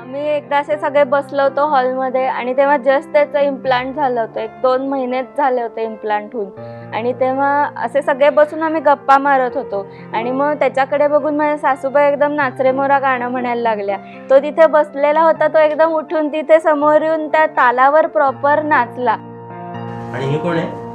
आम्ही एकदा असे सगळे बसलो होतो हॉलमध्ये आणि तेव्हा जस्ट त्याचं इम्प्लांट झालं होतं, 1-2 महिनेच झाले होते इम्प्लांट होऊन. आणि तेव्हा असे सगळे बसून आम्ही गप्पा मारत होतो आणि मग त्याच्याकडे बघून माझ्या सासूबाई एकदम नाचरे मोरा गाणं म्हणायला लागल्या. तो तिथे बसलेला होता, तो एकदम उठून तिथे समोर येऊन त्या तालावर प्रॉपर नाचला. आणि हे कोण आहे?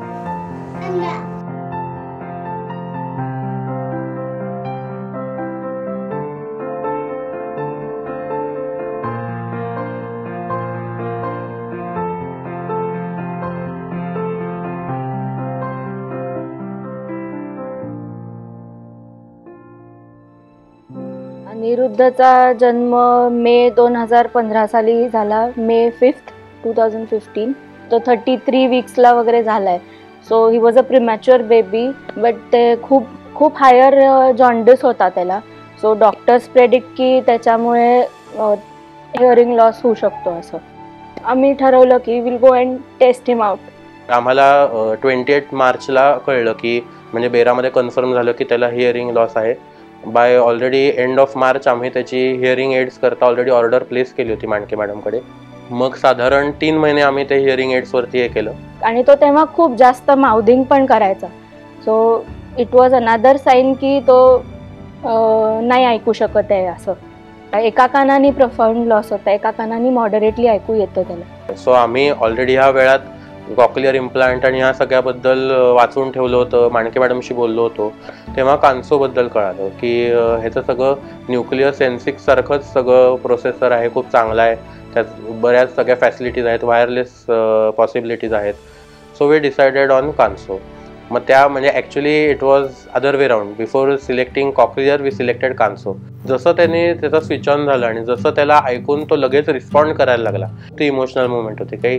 अनिरुद्धचा जन्म मे 2015 साली झाला, मे 5th 2015. तो 33 वीक्सला वगैरे झालाय. So he was a premature baby, but ते खूप हायर जॉन्डिस होता त्याला. सो डॉक्टर्स प्रेडिक्ट की त्याच्यामुळे हिअरिंग लॉस होऊ शकतो. असं आम्ही ठरवलं की will go and test him out. आम्हाला 28 मार्चला कळलं की म्हणजे बेरामध्ये कन्फर्म झालं की त्याला हिअरिंग लॉस आहे. By already end of March आम्ही त्याची हिअरिंग एड्स करता ऑलरेडी ऑर्डर प्लेस केली होती मांडके मॅडमकडे. मग साधारण 3 महिने आम्ही ते हिअरिंग एड्सवरती हे केलं. आणि तो तेव्हा खूप जास्त माउथिंग पण करायचा. So it was another sign की तो नाही ऐकू शकत आहे. असं एका कानाने प्रोफाउंड लॉस होता, एका कानाने मॉडरेटली ऐकू येतं त्याला. सो आम्ही ऑलरेडी ह्या वेळात कॉक्लिअर इम्प्लांट आणि ह्या सगळ्याबद्दल वाचून ठेवलं होतं, मांडके मॅडमशी बोललो होतो. तेव्हा कान्सोबद्दल कळालं की ह्याचं सगळं न्यूक्लियर सेन्सिक सारखंच सगळं प्रोसेसर आहे, खूप चांगला आहे. त्यात बऱ्याच सगळ्या फॅसिलिटीज आहेत, वायरलेस पॉसिबिलिटीज आहेत. So we decided on Kanso. मग त्या म्हणजे actually it was other way round. Before selecting Cochlear we selected Kanso. जसं त्याने त्याचा स्विच ऑन झालं आणि जसं त्याला ऐकून तो लगेच रिस्पॉन्ड करायला लागला, ती इमोशनल मुवमेंट होती. काही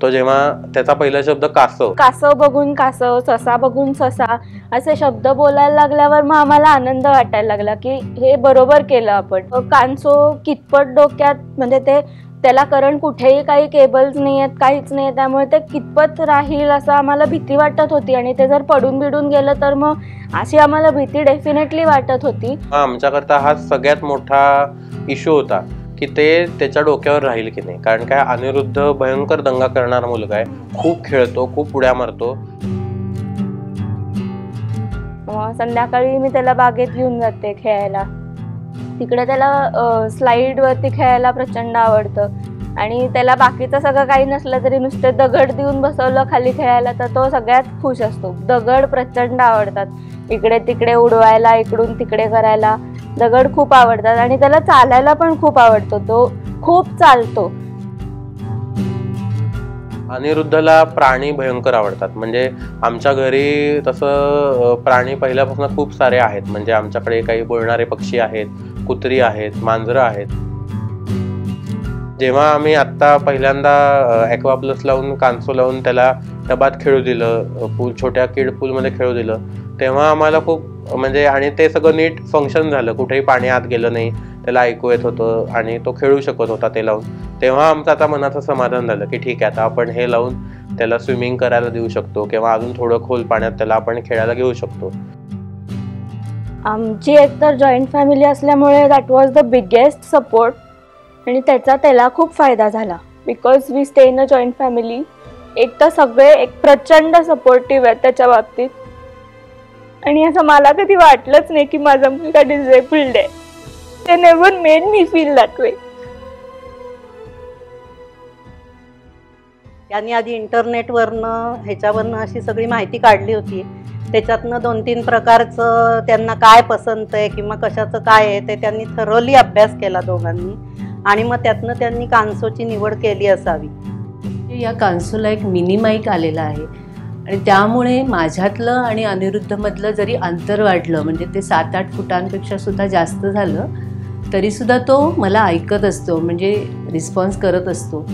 तो जेव्हा त्याचा पहिला शब्द कासव, कासव बघून कासव, ससा बघून ससा असे शब्द बोलायला लागल्यावर मग आम्हाला आनंद वाटायला लागला की हे बरोबर केलं आपण. कान्सो कितपत डोक्यात म्हणजे त्याला करंट कुठेही काही केबल्स नाही आहेत, काहीच नाही, त्यामुळे ते कितपत राहील असं आम्हाला भीती वाटत होती. आणि ते जर पडून बिडून गेलं तर मग अशी आम्हाला भीती डेफिनेटली वाटत होती. आमच्याकरता हा सगळ्यात मोठा इश्यू होता की ते त्याच्या डोक्यावर राहील की नाही. कारण काय, अनिरुद्ध भयंकर दंगा करणारा मुलगा आहे, खूप खेळतो, खूप उड्या मारतो. संध्याकाळी मी त्याला बागेत घेऊन जाते खेळायला. तिकडे त्याला स्लाईड वरती खेळायला प्रचंड आवडतं. आणि त्याला बाकीचं सगळं काही नसलं तरी नुसते दगड देऊन बसवलं खाली खेळायला तर तो सगळ्यात खुश असतो. दगड प्रचंड आवडतात, इकडे तिकडे उडवायला, इकडून तिकडे करायला दगड खूप आवडतात. आणि त्याला चालायला पण खूप आवडतो, तो खूप चालतो. अनिरुद्धला प्राणी भयंकर आवडतात. म्हणजे आमच्या घरी तसं प्राणी पहिल्यापासून खूप सारे आहेत. म्हणजे आमच्याकडे काही बोलणारे पक्षी आहेत, कुत्री आहेत, मांजरं आहेत. जेव्हा आम्ही आत्ता पहिल्यांदा ॲक्वा प्लस लावून कान्सो लावून त्याला टबात खेळू दिलं, छोट्या किड पूलमध्ये खेळू दिलं, तेव्हा आम्हाला खूप म्हणजे आणि ते सगळं नीट फंक्शन झालं, कुठेही पाणी आत गेलं नाही, त्याला ऐकू येत होतं आणि तो खेळू शकत होता ते लावून. तेव्हा आमचं आता मनाचं समाधान झालं की ठीक आहे, आता आपण हे लावून त्याला स्विमिंग करायला देऊ शकतो किंवा अजून थोडं खोल पाण्यात त्याला आपण खेळायला घेऊ शकतो. आमची एकतर जॉईंट फॅमिली असल्यामुळे that was the biggest support. आणि त्याचा त्याला खूप फायदा झाला because we stay in a joint family. एक तर सगळे एक प्रचंड सपोर्टिव्ह आहेत त्याच्या बाबतीत. आणि असं मला कधी वाटलंच नाही की माझा मुलगा डिसेबल्ड आहे. ते never made me feel that way. त्यांनी आधी इंटरनेटवरनं ह्याच्यावरनं अशी सगळी माहिती काढली होती. त्याच्यातनं 2-3 प्रकारचं त्यांना काय पसंत आहे किंवा कशाचं काय आहे ते त्यांनी थरोली अभ्यास केला दोघांनी. आणि मग त्यातनं त्यांनी कान्सोची निवड केली असावी. या कान्सोला एक मिनी माईक आलेला आहे आणि त्यामुळे माझ्यातलं आणि अनिरुद्धमधलं जरी अंतर वाढलं, म्हणजे ते 7-8 फुटांपेक्षा सुद्धा जास्त झालं, तरीसुद्धा तो मला ऐकत असतो, म्हणजे रिस्पॉन्स करत असतो.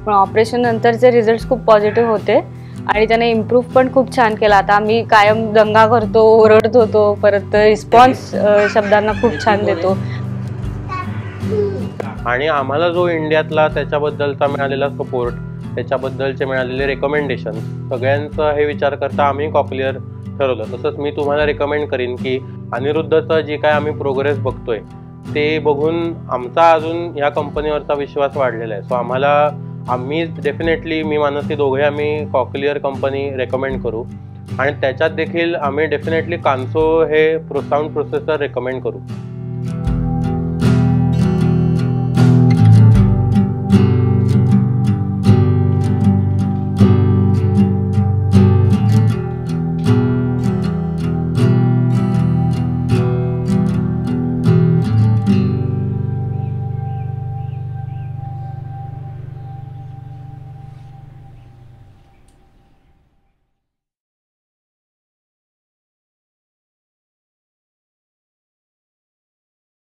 पण ऑपरेशन नंतरचे रिझल्ट खूप पॉझिटिव्ह होते आणि त्याने इम्प्रूव्ह पण खूप छान केला. आता आम्ही कायम दंगा करतो, ओरडत होतो, परत रिस्पॉन्स शब्दांना खूप छान देतो. आणि आम्हाला जो इंडियातला त्याच्याबद्दलचा मिळालेला सपोर्ट, त्याच्याबद्दलचे मिळालेले रेकमेंडेशन, सगळ्यांचा हे विचार करता आम्ही कॉक्लिअर ठरवलं. तसंच मी तुम्हाला रेकमेंड करीन की अनिरुद्धचं जे काय आम्ही प्रोग्रेस बघतोय ते बघून आमचा अजून या कंपनीवरचा विश्वास वाढलेला आहे. सो आम्ही डेफिनेटली, मी मानसी दोघे आम्ही कॉक्लिअर कंपनी रेकमेंड करू आणि त्याच्यात देखील आम्ही डेफिनेटली कान्सो हे साऊंड प्रोसेसर रेकमेंड करू.